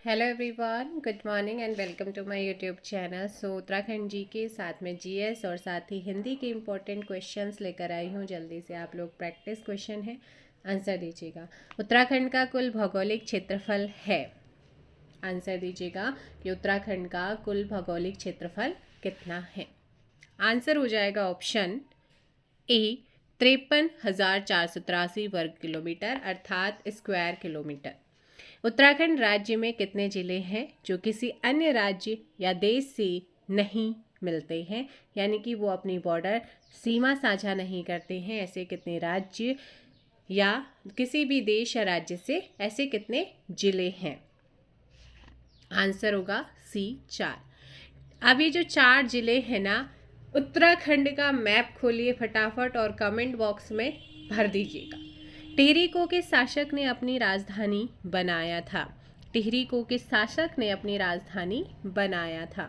Hello everyone, good morning and welcome to my YouTube channel. Uttarakhand ji के साथ में GS और साथ ही हिंदी के इम्पोर्टेंट क्वेश्चंस लेकर आई हूँ। जल्दी से आप लोग प्रैक्टिस क्वेश्चन है, आंसर दीजिएगा। उत्तराखंड का कुल भौगोलिक क्षेत्रफल है, आंसर दीजिएगा कि उत्तराखंड का कुल भौगोलिक क्षेत्रफल कितना है। आंसर हो जाएगा ऑप्शन ए 53,483 वर्ग किलोमीटर अर्थात स्क्वायर किलोमीटर। उत्तराखंड राज्य में कितने जिले हैं जो किसी अन्य राज्य या देश से नहीं मिलते हैं, यानी कि वो अपनी बॉर्डर सीमा साझा नहीं करते हैं। ऐसे कितने राज्य या किसी भी देश या राज्य से ऐसे कितने जिले हैं? आंसर होगा सी 4। अब ये जो 4 जिले हैं ना, उत्तराखंड का मैप खोलिए फटाफट और कमेंट बॉक्स में भर दीजिएगा। टिहरी को किस शासक ने अपनी राजधानी बनाया था? टिहरी को किस शासक ने अपनी राजधानी बनाया था?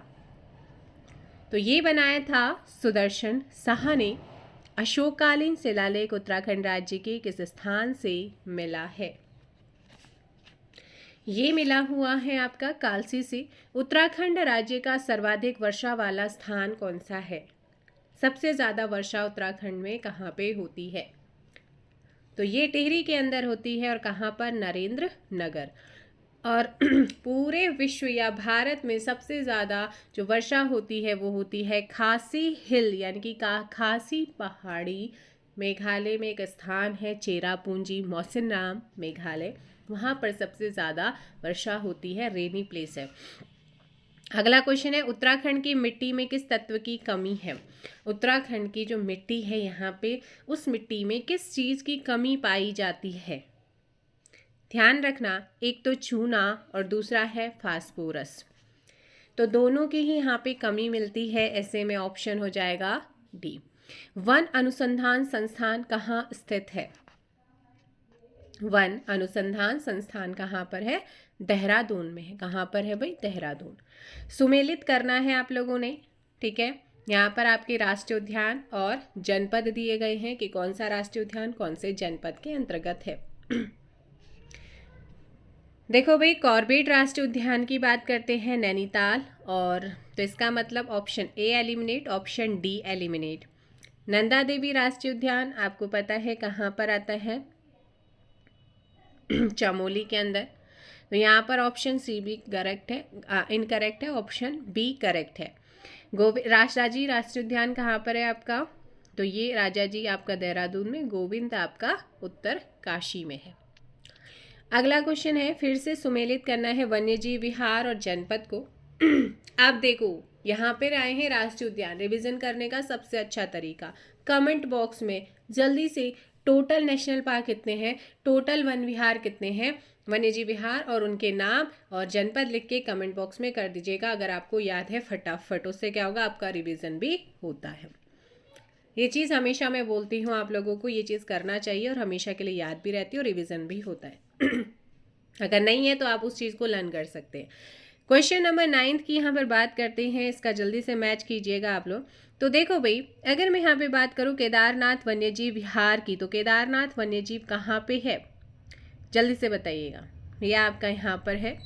तो ये बनाया था सुदर्शन शाह ने। अशोककालीन शिलालेख उत्तराखंड राज्य के किस स्थान से मिला है? ये मिला हुआ है आपका कालसी से। उत्तराखंड राज्य का सर्वाधिक वर्षा वाला स्थान कौन सा है? सबसे ज़्यादा वर्षा उत्तराखंड में कहाँ पे होती है? तो ये टिहरी के अंदर होती है। और कहाँ पर? नरेंद्र नगर। और पूरे विश्व या भारत में सबसे ज़्यादा जो वर्षा होती है वो होती है खासी हिल, यानी कि खासी पहाड़ी। मेघालय में एक स्थान है चेरापूंजी, मौसिनराम मेघालय, वहाँ पर सबसे ज़्यादा वर्षा होती है, रेनी प्लेस है। अगला क्वेश्चन है, उत्तराखंड की मिट्टी में किस तत्व की कमी है? उत्तराखंड की जो मिट्टी है यहाँ पे, उस मिट्टी में किस चीज़ की कमी पाई जाती है? ध्यान रखना, एक तो चूना और दूसरा है फास्फोरस। तो दोनों की ही यहाँ पे कमी मिलती है। ऐसे में ऑप्शन हो जाएगा डी। वन अनुसंधान संस्थान कहाँ स्थित है? वन अनुसंधान संस्थान कहाँ पर है? देहरादून में है। कहाँ पर है भाई? देहरादून। सुमेलित करना है आप लोगों ने, ठीक है। यहाँ पर आपके राष्ट्रीय उद्यान और जनपद दिए गए हैं कि कौन सा राष्ट्रीय उद्यान कौन से जनपद के अंतर्गत है। देखो भाई, कॉर्बेट राष्ट्रीय उद्यान की बात करते हैं, नैनीताल। और तो इसका मतलब option A eliminate, option D eliminate. Nanda Devi राष्ट्रीय उद्यान आपको पता है कहाँ पर आता है? चमोली के अंदर। तो यहाँ पर ऑप्शन सी भी करेक्ट है, इनकरेक्ट है, ऑप्शन बी करेक्ट है। राजाजी राष्ट्रीय उद्यान कहाँ पर है आपका? तो ये राजाजी आपका देहरादून में, गोविंद आपका उत्तर काशी में है। अगला क्वेश्चन है, फिर से सुमेलित करना है वन्यजीव विहार और जनपद को। आप देखो, यहाँ पर आए हैं राष्ट्रीय उद्यान, रिवीजन करने का सबसे अच्छा तरीका कमेंट बॉक्स में जल्दी से टोटल नेशनल पार्क कितने हैं, टोटल वन विहार कितने हैं, वन्यजीव विहार और उनके नाम और जनपद लिख के कमेंट बॉक्स में कर दीजिएगा। अगर आपको याद है फटाफट, उससे क्या होगा, आपका रिवीजन भी होता है। ये चीज़ हमेशा मैं बोलती हूँ आप लोगों को, ये चीज़ करना चाहिए और हमेशा के लिए याद भी रहती है और रिवीजन भी होता है। अगर नहीं है तो आप उस चीज़ को लर्न कर सकते हैं। क्वेश्चन नंबर 9 की यहाँ पर बात करते हैं, इसका जल्दी से मैच कीजिएगा आप लोग। तो देखो भाई, अगर मैं यहाँ पे बात करूँ केदारनाथ वन्यजीव विहार की, तो केदारनाथ वन्यजीव कहाँ पे है? जल्दी से बताइएगा। यह आपका यहाँ पर है।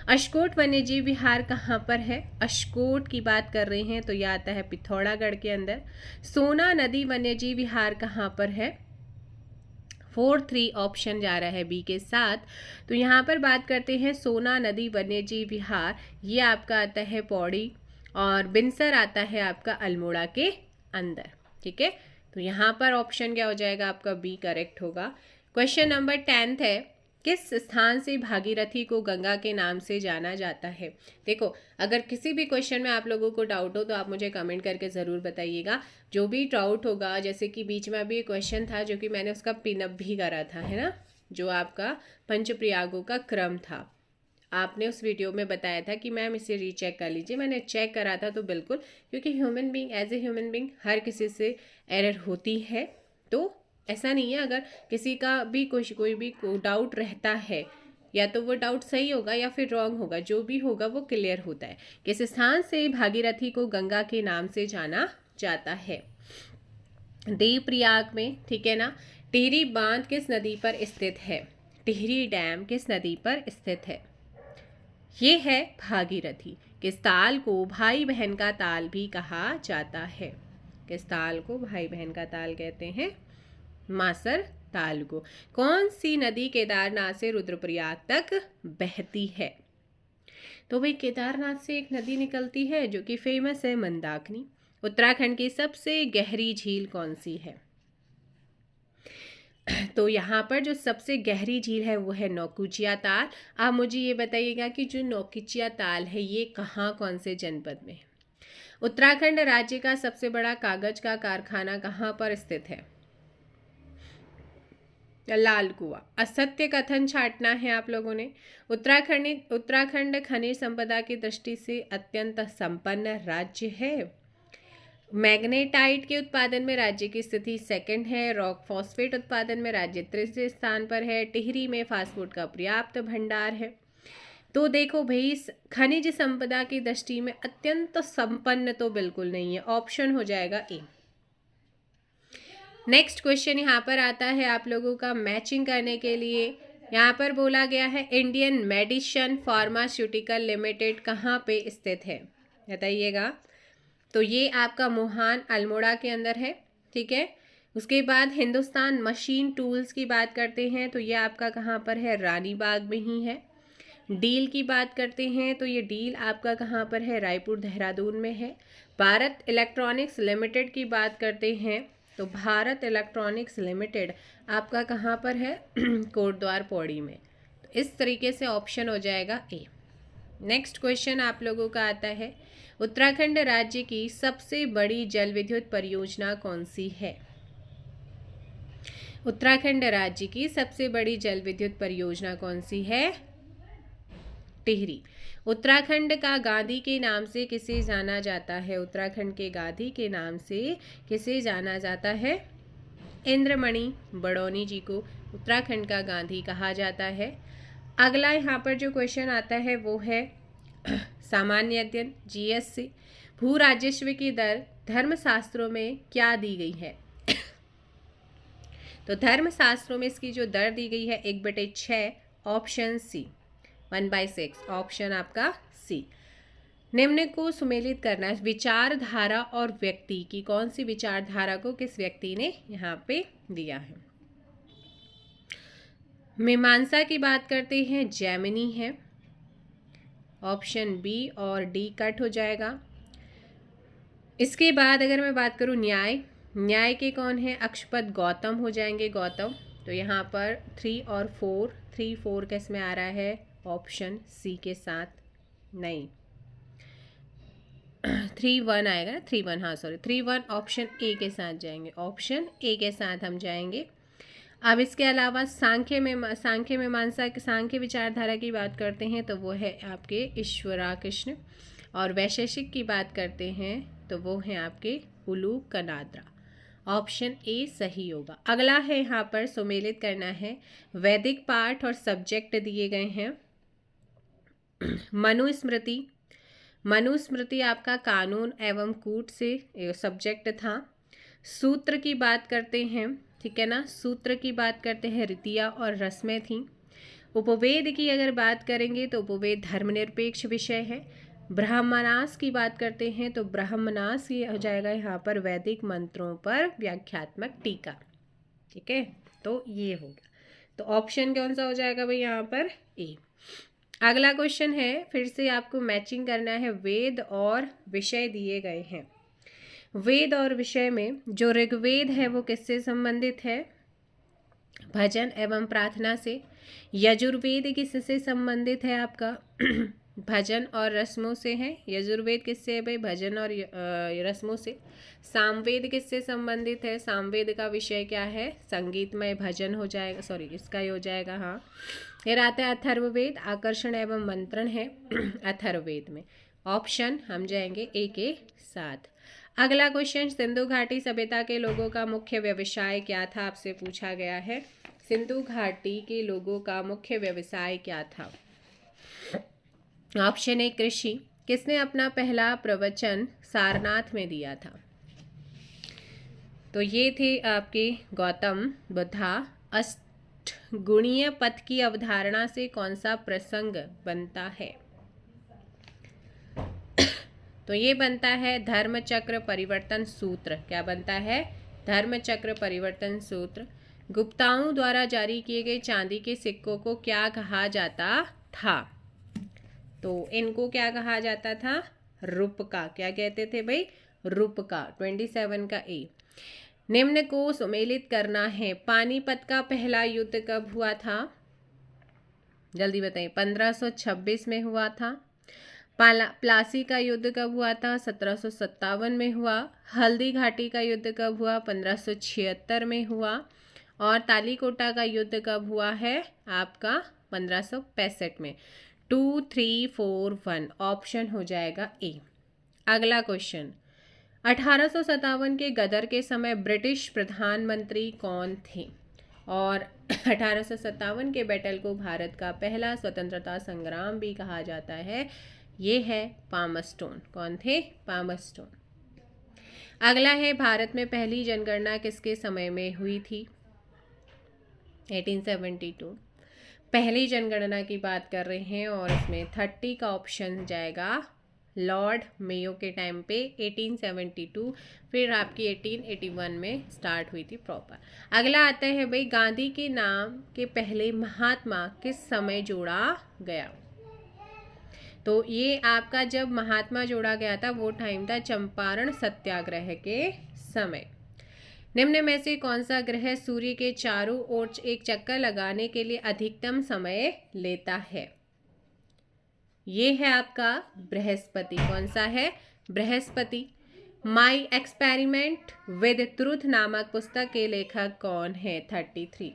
अशकोट वन्यजीव विहार कहाँ पर है? अशकोट की बात कर रहे हैं तो यह आता है पिथौरागढ़ के अंदर। सोना नदी वन्यजीव विहार कहाँ पर है? 4-3 ऑप्शन जा रहा है बी के साथ। तो यहाँ पर बात करते हैं सोना नदी वन्यजीव विहार, ये आपका आता है पौड़ी और बिनसर आता है आपका अल्मोड़ा के अंदर, ठीक है। तो यहाँ पर ऑप्शन क्या हो जाएगा आपका? बी करेक्ट होगा। क्वेश्चन नंबर 10 है, किस स्थान से भागीरथी को गंगा के नाम से जाना जाता है? देखो, अगर किसी भी क्वेश्चन में आप लोगों को डाउट हो तो आप मुझे कमेंट करके ज़रूर बताइएगा। जो भी डाउट होगा, जैसे कि बीच में अभी एक क्वेश्चन था जो कि मैंने उसका पिनअप भी करा था, है ना, जो आपका पंचप्रयागों का क्रम था। आपने उस वीडियो में बताया था कि मैम इसे रीचेक कर लीजिए। मैंने चेक करा था, तो बिल्कुल, क्योंकि human being as a human being हर किसी से एरर होती है। तो ऐसा नहीं है, अगर किसी का भी कोई भी डाउट रहता है, या तो वो डाउट सही होगा या फिर रॉन्ग होगा, जो भी होगा वो क्लियर होता है। किस स्थान से भागीरथी को गंगा के नाम से जाना जाता है? देवप्रयाग में, ठीक है ना। टिहरी बांध किस नदी पर स्थित है? टिहरी डैम किस नदी पर स्थित है? ये है भागीरथी। किस ताल को भाई बहन का ताल भी कहा जाता है? किस ताल को भाई बहन का ताल कहते हैं? मासर ताल को। कौन सी नदी केदारनाथ से रुद्रप्रयाग तक बहती है? तो भाई केदारनाथ से एक नदी निकलती है जो कि फेमस है, मंदाकिनी। उत्तराखंड की सबसे गहरी झील कौन सी है? तो यहाँ पर जो सबसे गहरी झील है वो है नौकुचिया ताल। आप मुझे ये बताइएगा कि जो नौकुचिया ताल है ये कहाँ, कौन से जनपद में है? उत्तराखंड राज्य का सबसे बड़ा कागज का कारखाना कहाँ पर स्थित है? लाल कुआं। असत्य कथन छांटना है आप लोगों ने। उत्तराखंड खनिज संपदा की दृष्टि से अत्यंत संपन्न राज्य है। मैग्नेटाइट के उत्पादन में राज्य की स्थिति सेकंड है। रॉक फॉस्फेट उत्पादन में राज्य तृतीय स्थान पर है। टिहरी में फास्टफूड का पर्याप्त भंडार है। तो देखो भाई, खनिज संपदा की दृष्टि में अत्यंत संपन्न तो बिल्कुल नहीं है, ऑप्शन हो जाएगा ए। नेक्स्ट क्वेश्चन यहाँ पर आता है आप लोगों का मैचिंग करने के लिए। यहाँ पर बोला गया है इंडियन मेडिसिन फार्मास्यूटिकल लिमिटेड कहाँ पे स्थित है, बताइएगा। तो ये आपका मोहान अल्मोड़ा के अंदर है, ठीक है। उसके बाद हिंदुस्तान मशीन टूल्स की बात करते हैं तो ये आपका कहाँ पर है, रानी बाग में ही है। डील की बात करते हैं तो ये डील आपका कहाँ पर है, रायपुर देहरादून में है। भारत इलेक्ट्रॉनिक्स लिमिटेड की बात करते हैं तो भारत इलेक्ट्रॉनिक्स लिमिटेड आपका कहाँ पर है, कोटद्वार पौड़ी में। तो इस तरीके से ऑप्शन हो जाएगा ए। नेक्स्ट क्वेश्चन आप लोगों का आता है, उत्तराखंड राज्य की सबसे बड़ी जल विद्युत परियोजना कौन सी है? उत्तराखंड राज्य की सबसे बड़ी जल विद्युत परियोजना कौन सी है? टिहरी। उत्तराखंड का गांधी के नाम से किसे जाना जाता है? उत्तराखंड के गांधी के नाम से किसे जाना जाता है? इंद्रमणि बडौनी जी को उत्तराखंड का गांधी कहा जाता है। अगला यहाँ पर जो क्वेश्चन आता है वो है सामान्य अध्ययन जीएस से। भू राजस्व की दर धर्मशास्त्रों में क्या दी गई है? तो धर्मशास्त्रों में इसकी जो दर दी गई है 1/6, ऑप्शन सी 1/6, ऑप्शन आपका सी। निम्न को सुमेलित करना है, विचारधारा और व्यक्ति की, कौन सी विचारधारा को किस व्यक्ति ने यहाँ पे दिया है? मीमांसा की बात करते हैं, जैमिनी है। ऑप्शन बी और डी कट हो जाएगा। इसके बाद अगर मैं बात करूँ न्याय के कौन है? अक्षपद गौतम हो जाएंगे, गौतम। तो यहाँ पर 3 और 4 किस में आ रहा है? ऑप्शन सी के साथ, नहीं 3-1 आएगा ना, 3-1, हाँ सॉरी 3-1, ऑप्शन ए के साथ जाएंगे, ऑप्शन ए के साथ हम जाएंगे। अब इसके अलावा सांख्य मीमांसा सांख्य विचारधारा की बात करते हैं तो वो है आपके ईश्वराकृष्ण, और वैशेषिक की बात करते हैं तो वो है आपके उलूकनाद्रा। ऑप्शन ए सही होगा। अगला है यहाँ पर सुमेलित करना है, वैदिक पाठ और सब्जेक्ट दिए गए हैं। मनुस्मृति आपका कानून एवं कूट से सब्जेक्ट था। सूत्र की बात करते हैं, ठीक है ना, सूत्र की बात करते हैं, रीतियाँ और रस्में थीं। उपवेद की अगर बात करेंगे तो उपवेद धर्मनिरपेक्ष विषय है। ब्राह्मणास की बात करते हैं तो ब्राह्मणास ये हो जाएगा यहाँ पर वैदिक मंत्रों पर व्याख्यात्मक टीका, ठीक है। तो ये होगा, तो ऑप्शन कौन सा हो जाएगा भाई यहाँ पर? ए। अगला क्वेश्चन है, फिर से आपको मैचिंग करना है, वेद और विषय दिए गए हैं। वेद और विषय में जो ऋग्वेद है वो किससे संबंधित है? भजन एवं प्रार्थना से। यजुर्वेद किससे संबंधित है आपका? भजन और रस्मों से है। यजुर्वेद किससे है भाई? भजन और रस्मों से। सामवेद किससे संबंधित है? सामवेद का विषय क्या है? संगीतमय भजन हो जाएगा, सॉरी इसका ही हो जाएगा, हाँ। फिर आता है अथर्ववेद, आकर्षण एवं मंत्रण है अथर्ववेद में। ऑप्शन हम जाएंगे ए के साथ। अगला क्वेश्चन, सिंधु घाटी सभ्यता के लोगों का मुख्य व्यवसाय क्या था? आपसे पूछा गया है, सिंधु घाटी के लोगों का मुख्य व्यवसाय क्या था? ऑप्शन ए कृषि। किसने अपना पहला प्रवचन सारनाथ में दिया था? तो ये थे आपके गौतम बुद्धा। अष्टगुणीय पथ की अवधारणा से कौन सा प्रसंग बनता है? तो ये बनता है धर्मचक्र परिवर्तन सूत्र। क्या बनता है? धर्मचक्र परिवर्तन सूत्र। गुप्ताओं द्वारा जारी किए गए चांदी के सिक्कों को क्या कहा जाता था? तो इनको क्या कहा जाता था? रुपका। क्या कहते थे भाई? रुपका। 27 का ए। निम्न को सुमेलित करना है। पानीपत का पहला युद्ध कब हुआ था? जल्दी बताइए। 1526 में हुआ था। प्लासी का युद्ध कब हुआ था? 1757 में हुआ। हल्दी घाटी का युद्ध कब हुआ? 1576 में हुआ। और तालीकोटा का युद्ध कब हुआ है आपका? 1565 में। 2, 3, 4, 1 ऑप्शन हो जाएगा ए। अगला क्वेश्चन, 1857 के गदर के समय ब्रिटिश प्रधानमंत्री कौन थे? और 1857 के बैटल को भारत का पहला स्वतंत्रता संग्राम भी कहा जाता है। ये है पामरस्टोन। कौन थे? पामरस्टोन। अगला है, भारत में पहली जनगणना किसके समय में हुई थी? 1872। पहली जनगणना की बात कर रहे हैं और इसमें 30 का ऑप्शन जाएगा लॉर्ड मेयो के टाइम पे 1872। फिर आपकी 1881 में स्टार्ट हुई थी प्रॉपर। अगला आता है भाई, गांधी के नाम के पहले महात्मा किस समय जोड़ा गया? तो ये आपका जब महात्मा जोड़ा गया था वो टाइम था चंपारण सत्याग्रह के समय। निम्न में से कौन सा ग्रह सूर्य के चारों ओर एक चक्कर लगाने के लिए अधिकतम समय लेता है? ये है आपका बृहस्पति। कौन सा है? Brihaspati. My experiment with truth नामक पुस्तक के लेखक कौन है? 33।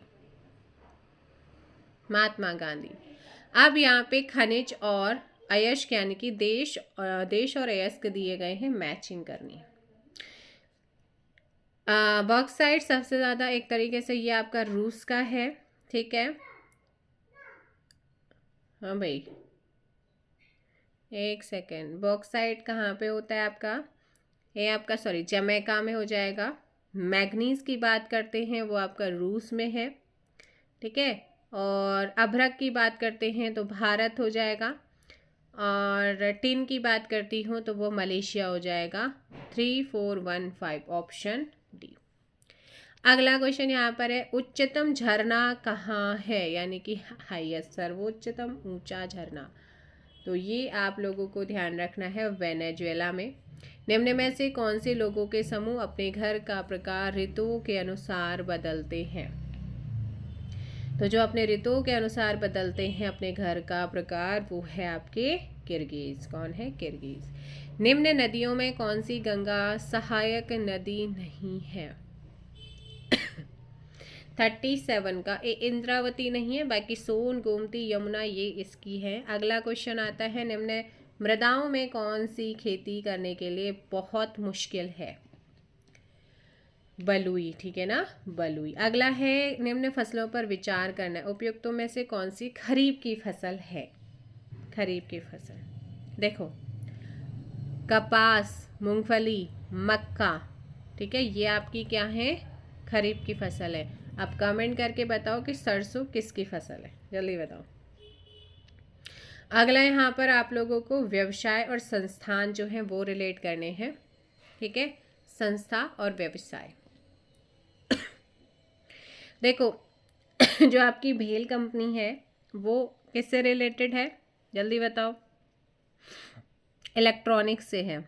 महात्मा गांधी। अब यहाँ पे खनिज और अयस्क यानी कि देश और अयस्क दिए गए हैं, मैचिंग करनी है। बॉक्साइट सबसे ज़्यादा एक तरीके से ये आपका रूस का है, ठीक है। हाँ भाई, एक सेकेंड, बॉक्साइट कहाँ पे होता है आपका? ये आपका जमैका में हो जाएगा। मैग्नीज की बात करते हैं वो आपका रूस में है, ठीक है। और अभ्रक की बात करते हैं तो भारत हो जाएगा। और टिन की बात करती हूँ तो वो मलेशिया हो जाएगा। 3, 4, 1, 5 ऑप्शन डी। अगला क्वेश्चन यहाँ पर है, उच्चतम झरना कहाँ है? यानी कि हाईएस्ट, सर्वोच्चतम ऊंचा झरना। तो ये आप लोगों को ध्यान रखना है, वेनेजुएला में। निम्न में से कौन से लोगों के समूह अपने घर का प्रकार ऋतुओं के अनुसार बदलते हैं? तो जो अपने ऋतुओं के अनुसार बदलते हैं अपने घर का प्रकार, वो है आपके किर्गिज। कौन है? किर्गिज। निम्न नदियों में कौन सी गंगा सहायक नदी नहीं है? 37 का ए इंद्रावती नहीं है, बाकी सोन, गोमती, यमुना ये इसकी है। अगला क्वेश्चन आता है, निम्न मृदाओं में कौन सी खेती करने के लिए बहुत मुश्किल है? बलुई, ठीक है ना, बलुई। अगला है, निम्न फसलों पर विचार करना है। उपयुक्तों में से कौन सी खरीफ की फसल है? खरीफ की फसल देखो, कपास, मूंगफली, मक्का, ठीक है, ये आपकी क्या है? खरीफ की फसल है। अब कमेंट करके बताओ कि सरसों किसकी फसल है, जल्दी बताओ। अगला यहाँ पर आप लोगों को व्यवसाय और संस्थान जो हैं वो रिलेट करने हैं, ठीक है, संस्था और व्यवसाय। देखो जो आपकी भेल कंपनी है वो किससे रिलेटेड है? जल्दी बताओ। इलेक्ट्रॉनिक्स से है,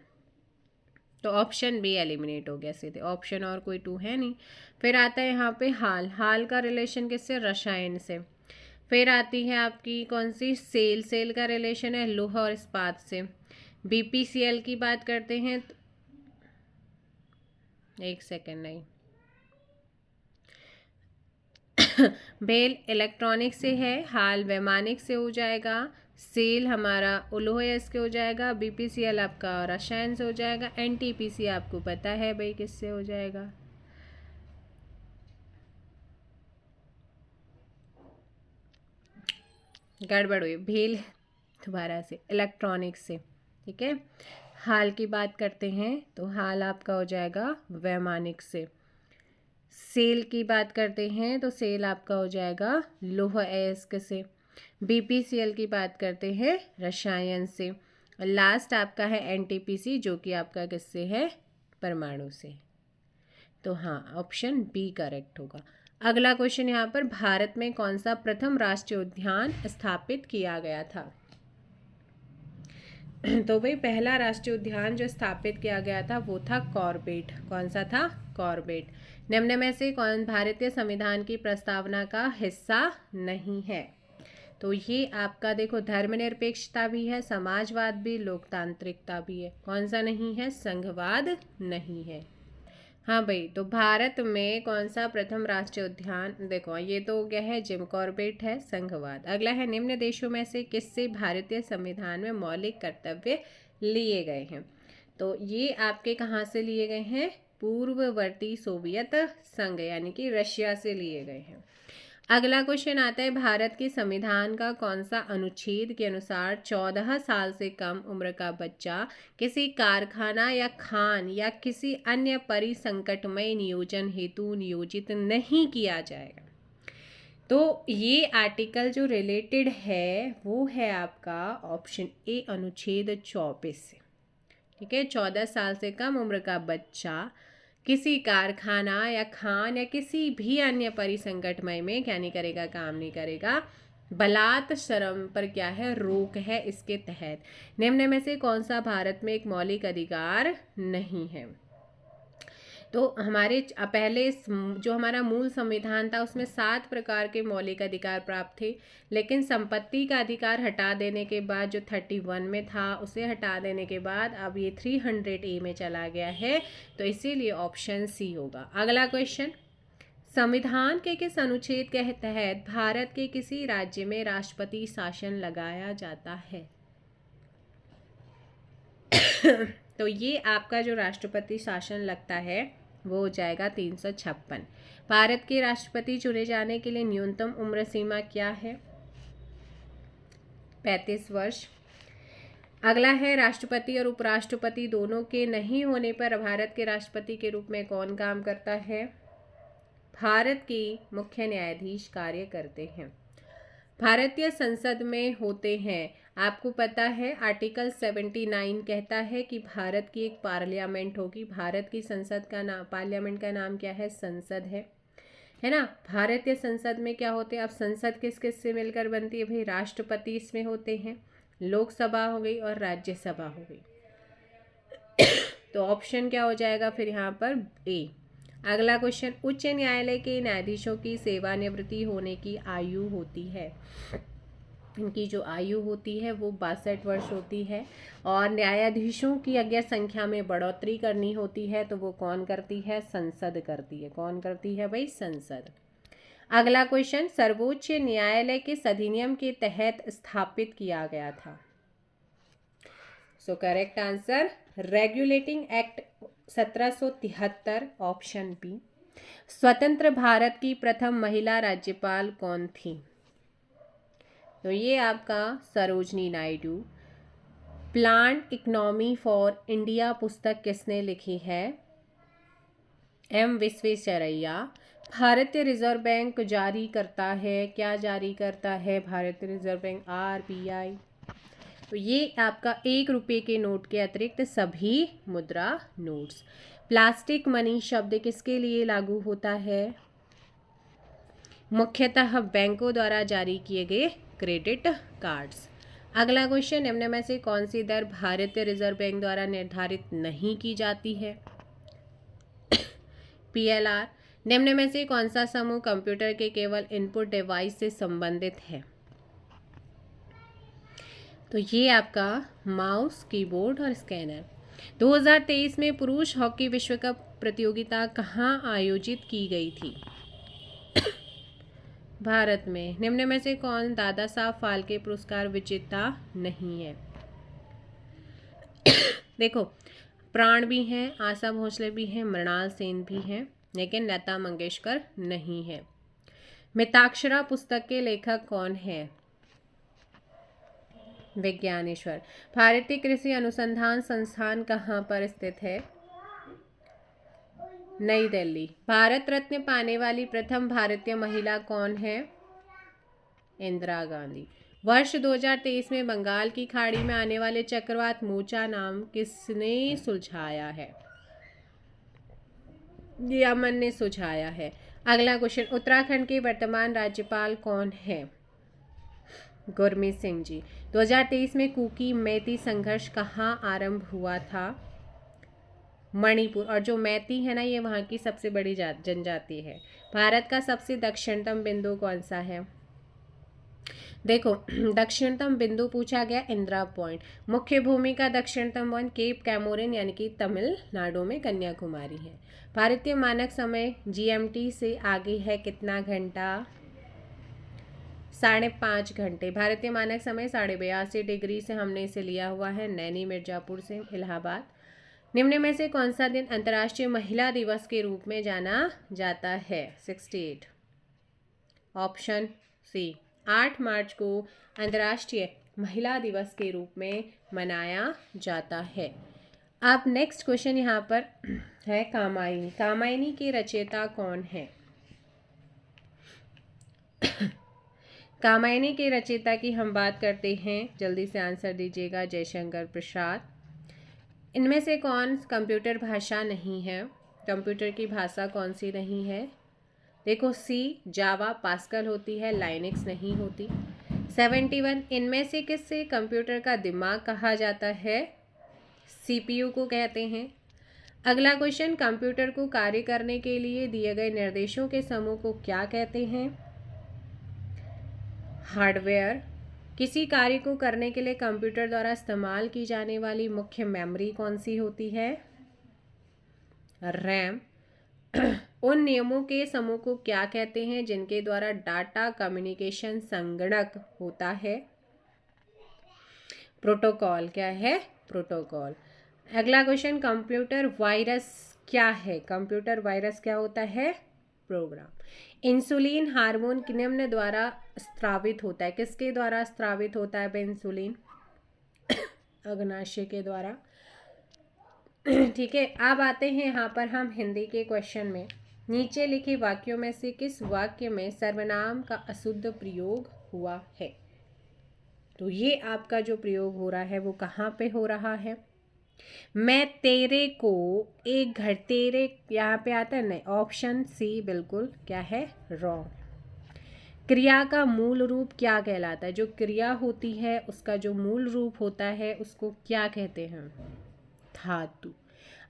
तो ऑप्शन बी एलिमिनेट हो गया सीधे, ऑप्शन और कोई 2 है नहीं। फिर आता है यहाँ पे हाल का रिलेशन किससे? रसायन से। फिर आती है आपकी कौन सी? सेल का रिलेशन है लोहा और इस्पात से। बीपीसीएल की बात करते हैं तो एक सेकेंड, नहीं भेल इलेक्ट्रॉनिक से है, हाल वैमानिक से हो जाएगा, सेल हमारा ओलोएस के हो जाएगा, बीपीसीएल आपका रसायन से हो जाएगा, एनटीपीसी आपको पता है भाई किससे हो जाएगा। गड़बड़ हुई, भेल दोबारा से इलेक्ट्रॉनिक से, ठीक है। हाल की बात करते हैं तो हाल आपका हो जाएगा वैमानिक से। सेल की बात करते हैं तो सेल आपका हो जाएगा लोहा अयस्क से। बीपीसीएल की बात करते हैं रसायन से। और लास्ट आपका है एनटीपीसी, जो कि आपका किससे है, परमाणु से। तो हाँ, ऑप्शन बी करेक्ट होगा। अगला क्वेश्चन यहाँ पर, भारत में कौन सा प्रथम राष्ट्रीय उद्यान स्थापित किया गया था? तो भाई पहला राष्ट्रीय उद्यान जो स्थापित किया गया था वो था कॉर्बेट। कौन सा था? कॉर्बेट। निम्न में से कौन भारतीय संविधान की प्रस्तावना का हिस्सा नहीं है? तो ये आपका देखो, धर्मनिरपेक्षता भी है, समाजवाद भी, लोकतांत्रिकता भी है। कौन सा नहीं है? संघवाद नहीं है। हाँ भाई, तो भारत में कौन सा प्रथम राष्ट्रीय उद्यान, देखो ये तो हो गया है, जिम कॉर्बेट है, संघवाद। अगला है, निम्न देशों में से किससे भारतीय संविधान में मौलिक कर्तव्य लिए गए हैं? तो ये आपके कहाँ से लिए गए हैं? पूर्ववर्ती सोवियत संघ यानी कि रशिया से लिए गए हैं। अगला क्वेश्चन आता है, भारत के संविधान का कौन सा अनुच्छेद के अनुसार 14 साल से कम उम्र का बच्चा किसी कारखाना या खान या किसी अन्य परिसंकटमय नियोजन हेतु नियोजित नहीं किया जाएगा? तो ये आर्टिकल जो रिलेटेड है वो है आपका ऑप्शन ए, अनुच्छेद 24 से। ठीक है, 14 साल से कम उम्र का बच्चा किसी कारखाना या खान या किसी भी अन्य परिसंकटमय में क्या नहीं करेगा? काम नहीं करेगा। बलात् श्रम पर क्या है? रोक है इसके तहत। निम्न में से कौन सा भारत में एक मौलिक अधिकार नहीं है? तो हमारे पहले जो हमारा मूल संविधान था उसमें 7 प्रकार के मौलिक अधिकार प्राप्त थे, लेकिन संपत्ति का अधिकार हटा देने के बाद, जो 31 में था उसे हटा देने के बाद अब ये 300A में चला गया है, तो इसीलिए ऑप्शन सी होगा। अगला क्वेश्चन, संविधान के किस अनुच्छेद के तहत भारत के किसी राज्य में राष्ट्रपति शासन लगाया जाता है? तो ये आपका जो राष्ट्रपति शासन लगता है वो हो जाएगा 356। भारत के राष्ट्रपति चुने जाने के लिए न्यूनतम उम्र सीमा क्या है? 35 वर्ष। अगला है, राष्ट्रपति और उपराष्ट्रपति दोनों के नहीं होने पर भारत के राष्ट्रपति के रूप में कौन काम करता है? भारत के मुख्य न्यायाधीश कार्य करते हैं। भारतीय संसद में होते हैं, आपको पता है आर्टिकल 79 कहता है कि भारत की एक पार्लियामेंट होगी। भारत की संसद का नाम, पार्लियामेंट का नाम क्या है? संसद है ना। भारतीय संसद में क्या होते हैं? अब संसद किस किस से मिलकर बनती है भाई? राष्ट्रपति इसमें होते हैं, लोकसभा हो गई और राज्यसभा हो गई। तो ऑप्शन क्या हो जाएगा फिर यहाँ पर? ए। अगला क्वेश्चन, उच्च न्यायालय के न्यायाधीशों की सेवानिवृत्ति होने की आयु होती है, इनकी जो आयु होती है वो 62 वर्ष होती है। और न्यायाधीशों की अगर संख्या में बढ़ोतरी करनी होती है तो वो कौन करती है? संसद करती है। कौन करती है भाई? संसद। अगला क्वेश्चन, सर्वोच्च न्यायालय किस अधिनियम के तहत स्थापित किया गया था? So correct answer, regulating act 1773, option B. स्वतंत्र भारत की प्रथम महिला राज्यपाल कौन थी? तो ये आपका Sarojini Naidu. Plant economy for India पुस्तक किसने लिखी है? एम विश्वेश्वरैया। भारतीय रिजर्व बैंक जारी करता है, क्या जारी करता है भारतीय रिजर्व बैंक? RBI। तो ये आपका 1 रुपये के नोट के अतिरिक्त सभी मुद्रा नोट्स। प्लास्टिक मनी शब्द किसके लिए लागू होता है? मुख्यतः बैंकों द्वारा जारी किए गए क्रेडिट कार्ड्स। अगला क्वेश्चन, निम्न में से कौन सी दर भारतीय रिजर्व बैंक द्वारा निर्धारित नहीं की जाती है? PLR। निम्न में से कौन सा समूह कंप्यूटर के केवल इनपुट डिवाइस से संबंधित है? तो ये आपका माउस, कीबोर्ड और स्कैनर। 2023 में पुरुष हॉकी विश्व कप प्रतियोगिता कहाँ आयोजित की गई थी? भारत में। निम्न में से कौन दादा साहब फाल्के पुरस्कार विजेता नहीं है? देखो, प्राण भी हैं, आशा भोसले भी हैं, मृणाल सेन भी हैं, लेकिन लता मंगेशकर नहीं है। मिताक्षरा पुस्तक के लेखक कौन है? विज्ञानेश्वर। भारतीय कृषि अनुसंधान संस्थान कहाँ पर स्थित है? नई दिल्ली। भारत रत्न पाने वाली प्रथम भारतीय महिला कौन है? इंदिरा गांधी। वर्ष 2023 में बंगाल की खाड़ी में आने वाले चक्रवात मोचा नाम किसने सुलझाया है? ये अमन ने सुझाया है। अगला क्वेश्चन, उत्तराखंड के वर्तमान राज्यपाल कौन है? गुरमीत सिंह जी। 2023 में कुकी मैती संघर्ष कहाँ आरंभ हुआ था? मणिपुर। और जो मैती है ना, ये वहाँ की सबसे बड़ी जनजाति है। भारत का सबसे दक्षिणतम बिंदु कौन सा है? देखो, दक्षिणतम बिंदु पूछा गया इंदिरा पॉइंट। मुख्य भूमि का दक्षिणतम वन केप कैमोरिन यानी कि तमिलनाडु में कन्याकुमारी है। भारतीय मानक समय जीएमटी से आगे है कितना घंटा? 5.5 घंटे। भारतीय मानक समय 82.5 डिग्री से हमने इसे लिया हुआ है, नैनी मिर्जापुर से इलाहाबाद। निम्न में से कौन सा दिन अंतर्राष्ट्रीय महिला दिवस के रूप में जाना जाता है? 68। ऑप्शन सी, 8 मार्च को अंतर्राष्ट्रीय महिला दिवस के रूप में मनाया जाता है। अब नेक्स्ट क्वेश्चन यहाँ पर है कामायनी। कामायनी के रचयिता कौन है? कामायनी के रचयिता की हम बात करते हैं, जल्दी से आंसर दीजिएगा। जयशंकर प्रसाद। इनमें से कौन कंप्यूटर भाषा नहीं है? कंप्यूटर की भाषा कौन सी नहीं है? देखो, सी जावा पास्कल होती है, लाइनक्स नहीं होती। 71, इनमें से किससे कंप्यूटर का दिमाग कहा जाता है? सीपीयू को कहते हैं। अगला क्वेश्चन, कंप्यूटर को कार्य करने के लिए दिए गए निर्देशों के समूह को क्या कहते हैं? हार्डवेयर। किसी कार्य को करने के लिए कंप्यूटर द्वारा इस्तेमाल की जाने वाली मुख्य मेमोरी कौन सी होती है? रैम। उन नियमों के समूह को क्या कहते हैं जिनके द्वारा डाटा कम्युनिकेशन संगणक होता है? प्रोटोकॉल। क्या है? प्रोटोकॉल। अगला क्वेश्चन, कंप्यूटर वायरस क्या है? कंप्यूटर वायरस क्या होता है? प्रोग्राम। इंसुलिन हार्मोन निम्न द्वारा स्रावित होता है। किसके द्वारा स्रावित होता है इंसुलिन? अग्नाशय के द्वारा। ठीक है, अब आते हैं यहाँ पर हम हिंदी के क्वेश्चन में। नीचे लिखे वाक्यों में से किस वाक्य में सर्वनाम का अशुद्ध प्रयोग हुआ है? तो ये आपका जो प्रयोग हो रहा है वो कहाँ पे हो रहा है? मैं तेरे को एक घर, तेरे यहाँ पे आता है नहीं, ऑप्शन सी बिल्कुल क्या है? रॉन्ग। क्रिया का मूल रूप क्या कहलाता है? जो क्रिया होती है उसका जो मूल रूप होता है उसको क्या कहते हैं? धातु।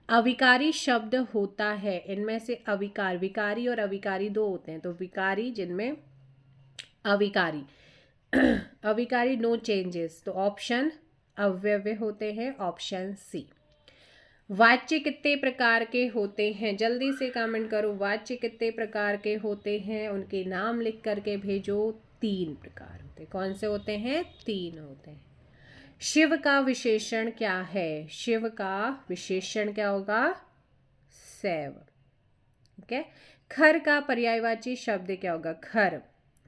अविकारी शब्द होता है, इनमें से अविकार, विकारी और अविकारी दो होते हैं। तो विकारी जिनमें अविकारी अविकारी नो चेंजेस, तो ऑप्शन अव्यय होते हैं, ऑप्शन सी। वाच्य कितने प्रकार के होते हैं? जल्दी से कमेंट करो, वाच्य कितने प्रकार के होते हैं? उनके नाम लिख करके भेजो। 3 प्रकार होते हैं। कौन से होते हैं? 3 होते हैं। शिव का विशेषण क्या है? शिव का विशेषण क्या होगा? शैव। ठीक है। खर का पर्यायवाची शब्द क्या होगा? खर।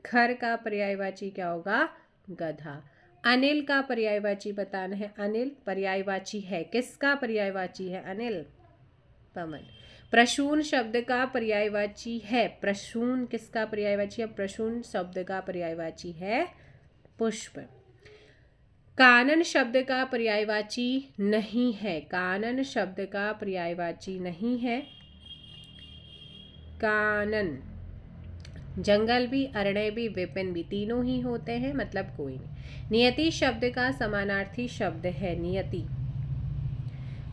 खर का पर्यायवाची क्या होगा? गधा। अनिल का पर्यायवाची बताना है। अनिल पर्यायवाची है, किसका पर्यायवाची है? अनिल, पवन। प्रसून शब्द का पर्यायवाची है। प्रसून किसका पर्यायवाची है? प्रसून शब्द का पर्यायवाची है पुष्प। कानन शब्द का पर्यायवाची नहीं है। कानन शब्द का पर्यायवाची नहीं है। कानन। जंगल भी, अरण्य भी, विपिन भी, तीनों ही होते हैं, मतलब कोई नहीं। नियति शब्द का समानार्थी शब्द है नियति।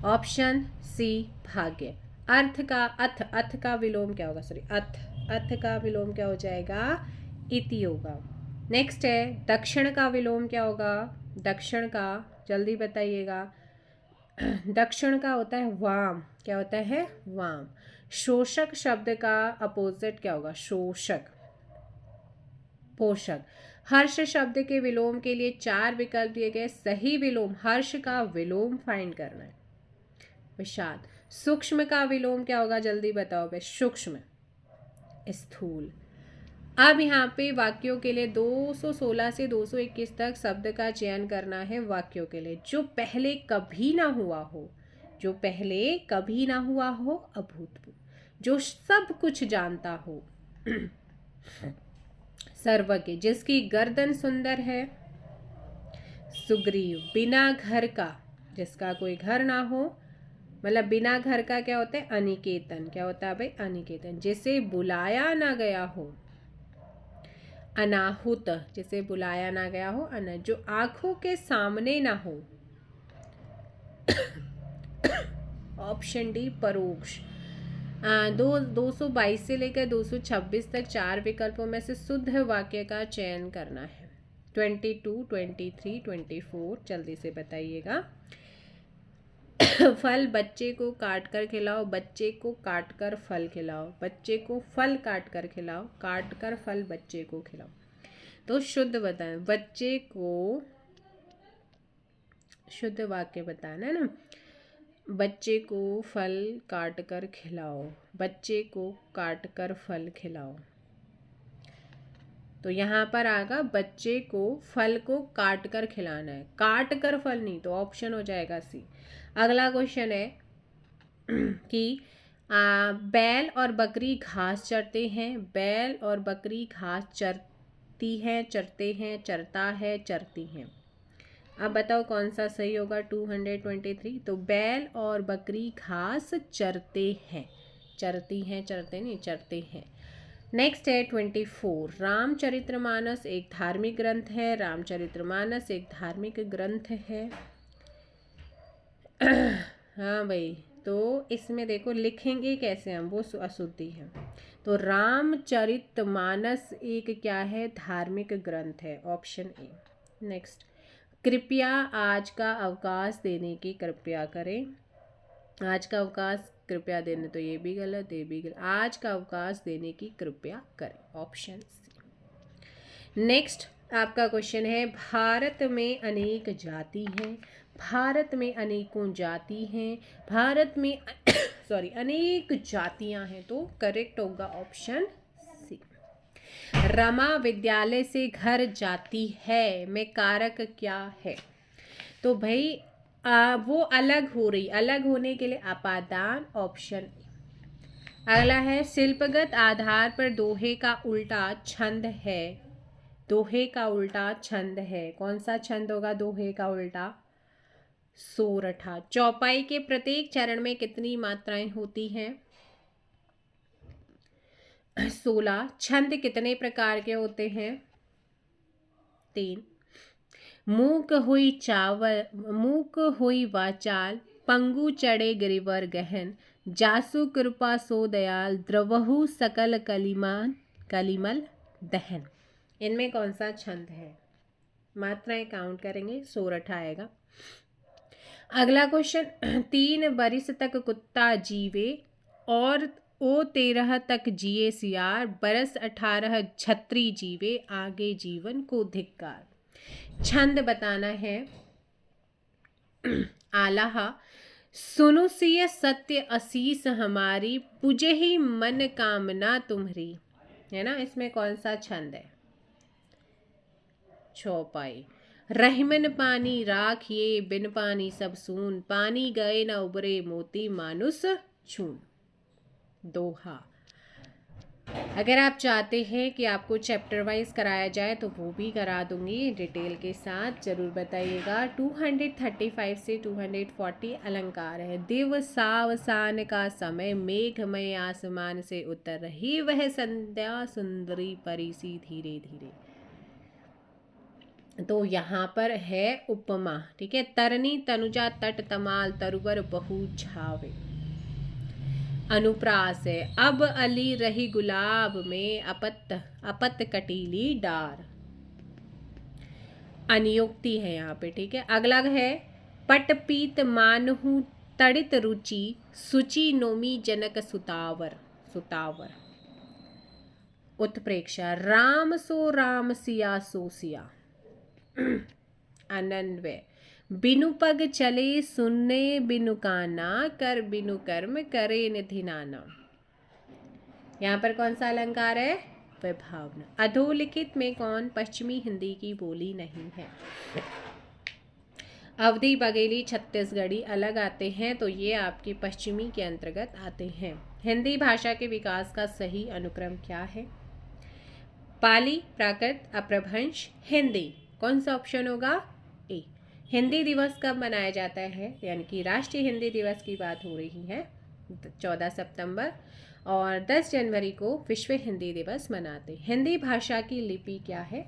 ऑप्शन सी भाग्य। अर्थ का अथ का विलोम क्या होगा? सॉरी, अथ का विलोम क्या हो जाएगा? इति होगा। नेक्स्ट है दक्षिण का विलोम क्या होगा? दक्षिण का जल्दी बताइएगा। दक्षिण का होता है वाम। क्या होता है? वाम। शोषक शब्द का अपोजिट क्या होगा? शोषक। पोषक। हर्ष शब्द के विलोम के लिए 4 विकल्प दिए गए। सही विलोम, हर्ष का विलोम फाइंड करना है। विषाद। सूक्ष्म का विलोम क्या होगा? जल्दी बताओ बे। सूक्ष्म। स्थूल। अब यहाँ पे वाक्यों के लिए 216 से 221 तक शब्द का चयन करना है वाक्यों के लिए जो पहले कभी ना हुआ हो। जो पहले कभी ना हुआ हो, अभूतपूर्व। जो सब कुछ जानता हो, सर्वज्ञ। जिसकी गर्दन सुंदर है, सुग्रीव। बिना घर का, जिसका कोई घर ना हो, मतलब बिना घर का क्या होता है? अनिकेतन। क्या होता है भाई? अनिकेतन। जिसे बुलाया ना गया हो, अनाहुत। जिसे बुलाया ना गया हो, जो आंखों के सामने ना हो, ऑप्शन डी परोक्ष। 222 से लेकर 226 तक 4 विकल्पों में से शुद्ध वाक्य का चयन करना है। 22, 23, 24 जल्दी से बताइएगा। फल बच्चे को काट कर खिलाओ, बच्चे को काट कर फल खिलाओ, बच्चे को फल काट कर खिलाओ, काट कर फल बच्चे को खिलाओ। तो शुद्ध बताएं, बच्चे को शुद्ध वाक्य बताना है ना। बच्चे को फल काट कर खिलाओ, बच्चे को काट कर फल खिलाओ। तो यहाँ पर आएगा बच्चे को फल को काट कर खिलाना है, काट कर फल नहीं, तो ऑप्शन हो जाएगा सी। अगला क्वेश्चन है कि बैल और बकरी घास चरते हैं। बैल और बकरी घास चरती हैं, चरते हैं, चरता है, चरती हैं। अब बताओ कौन सा सही होगा? 223। तो बैल और बकरी घास चरते हैं, चरती हैं, चरते नहीं, चरते हैं। नेक्स्ट है 24। रामचरितमानस एक धार्मिक ग्रंथ है। रामचरितमानस एक धार्मिक ग्रंथ है। हाँ भाई, तो इसमें देखो लिखेंगे कैसे हम, वो अशुद्धि है। तो रामचरितमानस एक क्या है? धार्मिक ग्रंथ है, ऑप्शन ए। नेक्स्ट, कृपया आज का अवकाश देने की कृपया करें। आज का अवकाश कृपया देने, तो ये भी गलत, ये भी गलत। आज का अवकाश देने की कृपया करें, ऑप्शन सी। नेक्स्ट आपका क्वेश्चन है, भारत में अनेक जाति हैं। भारत में अनेकों जाति हैं। भारत में सॉरी अनेक जातियां हैं, तो करेक्ट होगा ऑप्शन सी। रमा विद्यालय से घर जाती है में कारक क्या है? तो भाई वो अलग हो रही, अलग होने के लिए अपादान, ऑप्शन ए। अगला है, शिल्पगत आधार पर दोहे का उल्टा छंद है। दोहे का उल्टा छंद है, कौन सा छंद होगा दोहे का उल्टा? सोरठा। चौपाई के प्रत्येक चरण में कितनी मात्राएं होती हैं? 16। छंद कितने प्रकार के होते हैं? 3। मूक हुई चावल, मूक हुई वाचाल, पंगु चढ़े गिरिवर गहन, जासु कृपा सो दयाल, द्रवहु सकल कलिमान कलिमल दहन। इनमें कौन सा छंद है? मात्राएं काउंट करेंगे, सोरठा आएगा। अगला क्वेश्चन, 3 बरिस तक कुत्ता जीवे और ओ 13 तक जिए सियार, बरस 18 छत्री जीवे, आगे जीवन को धिक्कार। छंद बताना है। आलाहा, सुनो सिय सत्य असीस हमारी, पुजे ही मन कामना तुम्हारी, है ना। इसमें कौन सा छंद है? चौपाई। रहीमन पानी राखिए, बिन पानी सब सून, पानी गए न उबरे मोती, मानुस छून। दोहा। अगर आप चाहते हैं कि आपको चैप्टर वाइज कराया जाए तो वो भी करा दूंगी डिटेल के साथ, जरूर बताइएगा। 235 से 240 अलंकार है। दिवसावसान का समय, मेघमय आसमान से उतर रही वह संध्या, सुंदरी परिसी धीरे धीरे। तो यहाँ पर है उपमा, ठीक है। तरनी तनुजा तट तमाल, तरुवर बहु छावे। अनुप्रास है, अब अली रही गुलाब में, अपत अपत कटीली डार। अनियुक्ति है यहाँ पे, ठीक है। अगला है, पट पीत मानहु तड़ित रुचि, सुचि नोमी जनक सुतावर। सुतावर। उत्प्रेक्षा, राम सो राम सिया सो सिया। अनन्वय, बिनु पग चले सुनने बिनु काना, कर बिनु कर्म करे निधि नाना। यहाँ पर कौन सा अलंकार है? विभावना। अधोलिखित में कौन पश्चिमी हिंदी की बोली नहीं है? अवधी, बघेली, छत्तीसगढ़ी अलग आते हैं, तो ये आपकी पश्चिमी के अंतर्गत आते हैं। हिंदी भाषा के विकास का सही अनुक्रम क्या है? पाली, प्राकृत, अपभ्रंश, हिंदी। कौन सा ऑप्शन होगा? ए। हिंदी दिवस कब मनाया जाता है, यानी कि राष्ट्रीय हिंदी दिवस की बात हो रही है, 14 सितंबर, और 10 जनवरी को विश्व हिंदी दिवस मनाते। हिंदी भाषा की लिपि क्या है,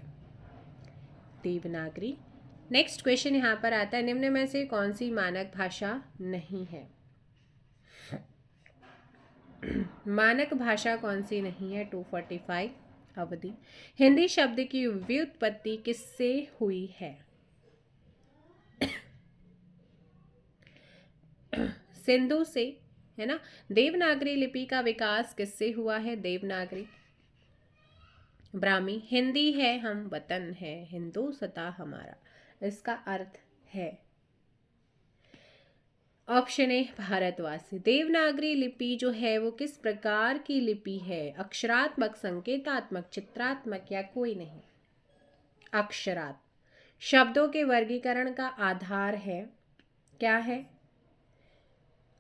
देवनागरी। नेक्स्ट क्वेश्चन यहाँ पर आता है, निम्न में से कौन सी मानक भाषा नहीं है। मानक भाषा कौन सी नहीं है, 245 अवधि। हिंदी शब्द की व्युत्पत्ति किससे हुई है, सिंधु से, है ना। देवनागरी लिपि का विकास किससे हुआ है, देवनागरी। ब्राह्मी, हिंदी है हम वतन है, हिंदू सता हमारा, इसका अर्थ है। ऑप्शन ए भारतवासी। देवनागरी लिपि जो है वो किस प्रकार की लिपि है, अक्षरात्मक, संकेतात्मक, चित्रात्मक या कोई नहीं, अक्षरात्। शब्दों के वर्गीकरण का आधार है, क्या है,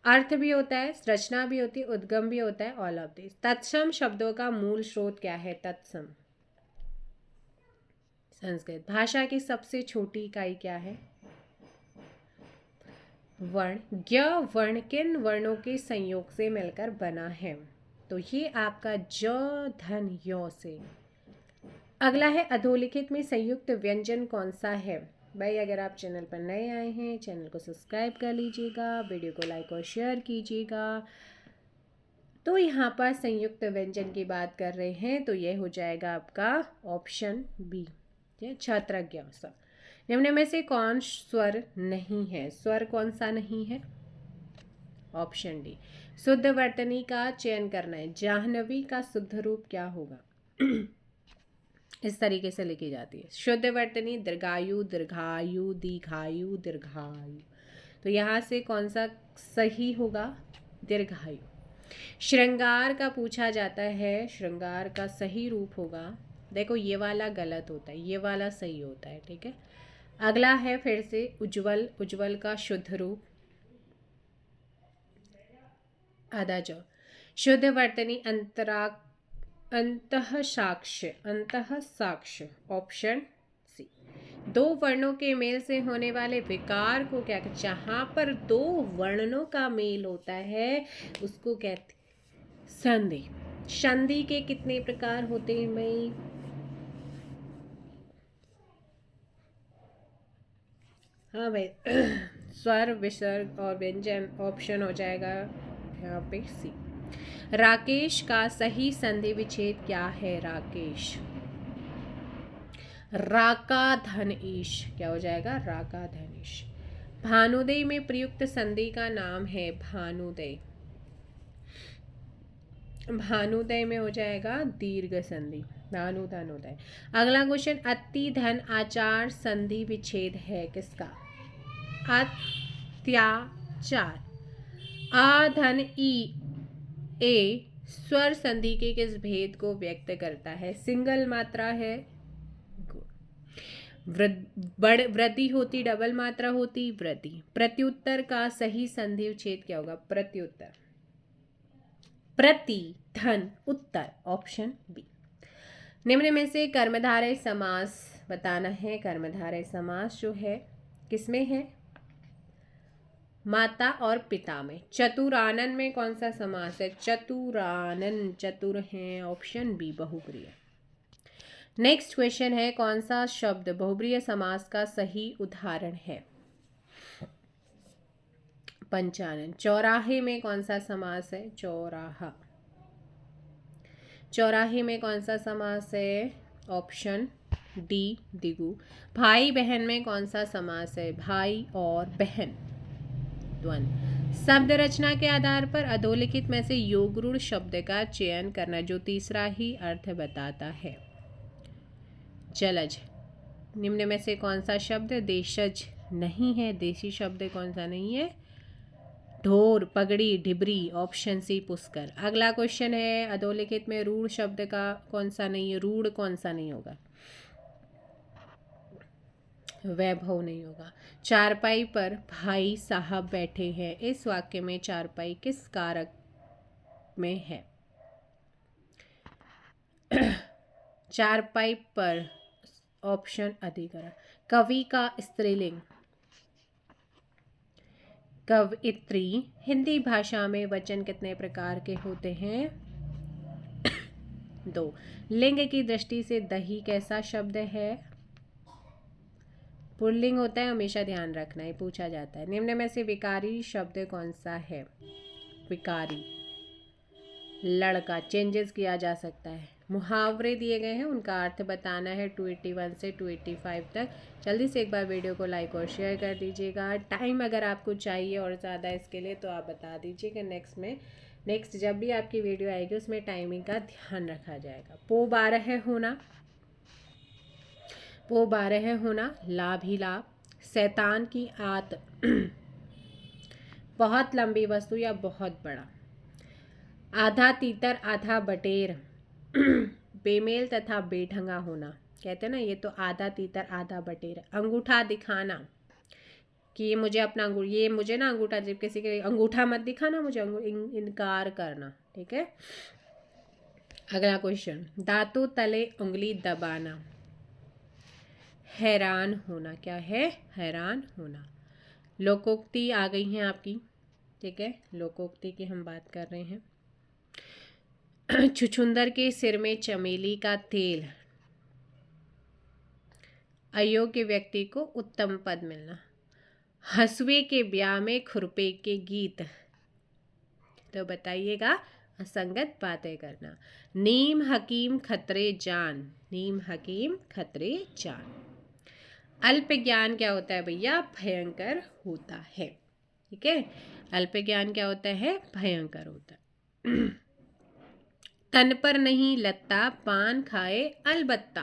अर्थ भी होता है, रचना भी होती है, उद्गम भी होता है, ऑल ऑफ दिस। तत्सम शब्दों का मूल स्रोत क्या है, तत्सम, संस्कृत। भाषा की सबसे छोटी इकाई क्या है, वर्ण। ज्ञ वर्ण किन वर्णों के संयोग से मिलकर बना है, तो ये आपका ज धन यो से। अगला है अधोलिखित में संयुक्त व्यंजन कौन सा है। भाई अगर आप चैनल पर नए आए हैं, चैनल को सब्सक्राइब कर लीजिएगा, वीडियो को लाइक और शेयर कीजिएगा। तो यहाँ पर संयुक्त व्यंजन की बात कर रहे हैं, तो ये हो जाएगा आपका ऑप्शन बी, छात्रज्ञ। निम्न में से कौन स्वर नहीं है, स्वर कौन सा नहीं है, ऑप्शन डी, शुद्ध वर्तनी का चयन करना है। जाह्नवी का शुद्ध रूप क्या होगा, इस तरीके से लिखी जाती है, शुद्ध वर्तनी दीर्घायु, दीर्घायु, दीर्घायु, दीर्घायु। तो यहाँ से कौन सा सही होगा, दीर्घायु। श्रृंगार का पूछा जाता है, श्रृंगार का सही रूप होगा, देखो ये वाला गलत होता है, ये वाला सही होता है, ठीक है। अगला है फिर से उज्ज्वल, उज्ज्वल का शुद्ध रूप आधा जो। शुद्ध वर्तनी अंतरा, अंतः साक्ष्य, अंतः साक्ष्य, ऑप्शन सी। दो वर्णों के मेल से होने वाले विकार को क्या कहते, जहां पर दो वर्णों का मेल होता है उसको कहते संधि। संधि के कितने प्रकार होते हैं भाई, हाँ भाई स्वर, विसर्ग और व्यंजन, ऑप्शन हो जाएगा यहाँ पे सी। राकेश का सही संधि विच्छेद क्या है, राकेश, राका धनेश, क्या हो जाएगा, राका धनेश। भानुदय में प्रयुक्त संधि का नाम है, भानुदय, भानुदय में हो जाएगा दीर्घ संधि, भानु धनुदय। अगला क्वेश्चन, अति धन आचार संधि विच्छेद है किसका, अत्याचार। आ धन ई ए स्वर संधि के किस भेद को व्यक्त करता है, सिंगल मात्रा है, वृद्धि होती, डबल मात्रा होती, वृद्धि। प्रत्युत्तर का सही संधि विच्छेद क्या होगा, प्रत्युत्तर, प्रति धन उत्तर, ऑप्शन बी। निम्न में से कर्मधारय समास बताना है। कर्मधारय समास जो है किसमें है, माता और पिता में। चतुरानन में कौन सा समास है, चतुरानन, चतुर हैं, ऑप्शन बी, बहुब्रीय। नेक्स्ट क्वेश्चन है, कौन सा शब्द बहुब्रीय समास का सही उदाहरण है, पंचानन। चौराहे में कौन सा समास है, चौराहा, चौराहे में कौन सा समास है, ऑप्शन डी, दिगु। भाई बहन में कौन सा समास है, भाई और बहन, द्वंद्व। शब्द रचना के आधार पर अधोलिखित में से योगरूढ़ शब्द का चयन करना जो तीसरा ही अर्थ बताता है, जलज। निम्न में से कौन सा शब्द देशज नहीं है, देशी शब्द कौन सा नहीं है, ढोर, पगड़ी, ढिबरी, ऑप्शन सी, पुष्कर। अगला क्वेश्चन है, अधोलिखित में रूढ़ शब्द का कौन सा नहीं है, रूढ़ कौन सा नहीं होगा, वैभव नहीं होगा। चारपाई पर भाई साहब बैठे हैं, इस वाक्य में चारपाई किस कारक में है, चारपाई पर, ऑप्शन अधिकरण। कवि का स्त्रीलिंग, कवयित्री। हिंदी भाषा में वचन कितने प्रकार के होते हैं? 2। लिंग की दृष्टि से दही कैसा शब्द है? पुल्लिंग होता है, हमेशा ध्यान रखना, ये पूछा जाता है। निम्न में से विकारी शब्द कौन सा है? विकारी, लड़का, चेंजेस किया जा सकता है। मुहावरे दिए गए हैं, उनका अर्थ बताना है 281 से 285 तक। जल्दी से एक बार वीडियो को लाइक और शेयर कर दीजिएगा। टाइम अगर आपको चाहिए और ज़्यादा इसके लिए तो आप बता दीजिएगा। नेक्स्ट जब भी आपकी वीडियो आएगी उसमें टाइमिंग का ध्यान रखा जाएगा। पो 12 होना, पो 12 होना, लाभ ही लाभ, शैतान की आत, बहुत लंबी वस्तु या बहुत बड़ा, आधा तीतर आधा बटेर, बेमेल तथा बेढंगा होना। कहते हैं ना, ये तो आधा तीतर आधा बटेर। अंगूठा दिखाना कि ये मुझे अपना ये मुझे ना अंगूठा, जब किसी के अंगूठा मत दिखाना, मुझे इनकार करना। ठीक है। अगला क्वेश्चन, दांतों तले उंगली दबाना, हैरान होना। क्या है? हैरान होना। लोकोक्ति आ गई हैं आपकी। ठीक है, लोकोक्ति की हम बात कर रहे हैं। छुछुंदर के सिर में चमेली का तेल, अयोग्य व्यक्ति को उत्तम पद मिलना, हंसुए के ब्याह में खुरपे के गीत। तो बताइएगा, असंगत बातें करना। नीम हकीम खतरे जान, नीम हकीम खतरे जान। अल्प ज्ञान क्या होता है भैया? भयंकर होता है। ठीक है, अल्प ज्ञान क्या होता है? भयंकर होता है। तन पर नहीं लत्ता, पान खाए अलबत्ता,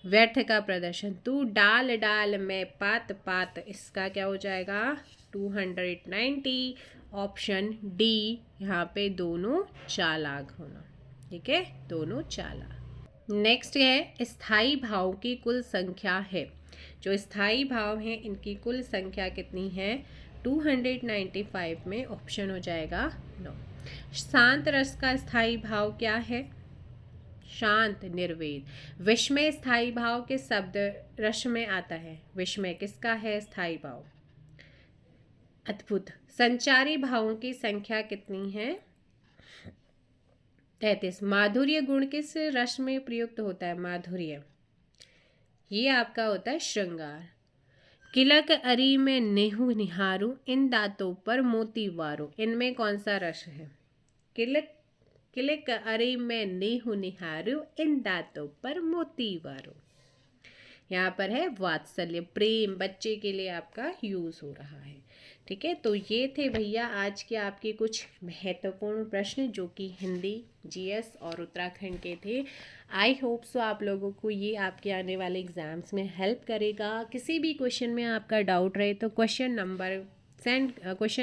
व्यर्थ का प्रदर्शन। तू डाल डाल मैं पात पात, इसका क्या हो जाएगा? 290। ऑप्शन डी, यहाँ पे दोनों चालाक होना। ठीक है, दोनों चालाक। नेक्स्ट है, स्थाई भाव की कुल संख्या है। जो स्थाई भाव हैं इनकी कुल संख्या कितनी है? 295 में ऑप्शन हो जाएगा 9। शांत रस का स्थाई भाव क्या है? शांत, निर्वेद। विस्मय स्थाई भाव के शब्द रस में आता है। विस्मय किसका है स्थाई भाव? अद्भुत। संचारी भावों की संख्या कितनी है? 33। माधुर्य गुण किस रस में प्रयुक्त होता है? माधुर्य, ये आपका होता है श्रृंगार। किलक अरी में नेहु निहारू, इन दांतों पर मोती वारो, इनमें कौन सा रस है? किलक अरी में नेहु निहारू, इन दांतों पर मोती वारो। यहाँ पर है वात्सल्य, प्रेम, बच्चे के लिए आपका यूज हो रहा है। ठीक है, तो ये थे भैया आज के आपके कुछ महत्वपूर्ण प्रश्न जो कि हिंदी, जीएस और उत्तराखंड के थे। आई होप सो आप लोगों को ये आपके आने वाले एग्ज़ाम्स में हेल्प करेगा। किसी भी क्वेश्चन में आपका डाउट रहे तो क्वेश्चन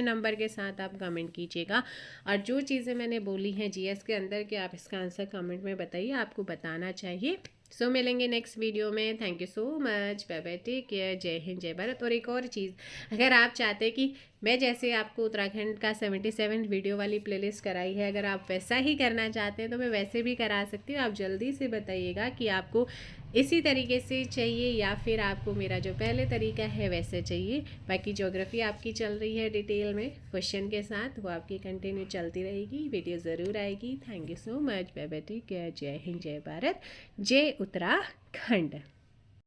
नंबर के साथ आप कमेंट कीजिएगा। और जो चीज़ें मैंने बोली हैं जीएस के अंदर कि आप इसका आंसर कमेंट में बताइए, आपको बताना चाहिए। सो मिलेंगे नेक्स्ट वीडियो में। Thank you so much, bye bye, take care, जय हिंद, जय भारत। और एक और चीज़, अगर आप चाहते कि मैं जैसे आपको उत्तराखंड का 77 वीडियो वाली प्लेलिस्ट कराई है, अगर आप वैसा ही करना चाहते हैं तो मैं वैसे भी करा सकती हूँ। आप जल्दी से बताइएगा कि आपको इसी तरीके से चाहिए या फिर आपको मेरा जो पहले तरीका है वैसे चाहिए। बाकी ज्योग्राफी आपकी चल रही है डिटेल में क्वेश्चन के साथ, वो आपकी कंटिन्यू चलती रहेगी, वीडियो ज़रूर आएगी। Thank you so much, bye bye, take care, जय हिंद, जय भारत, जय उत्तराखंड।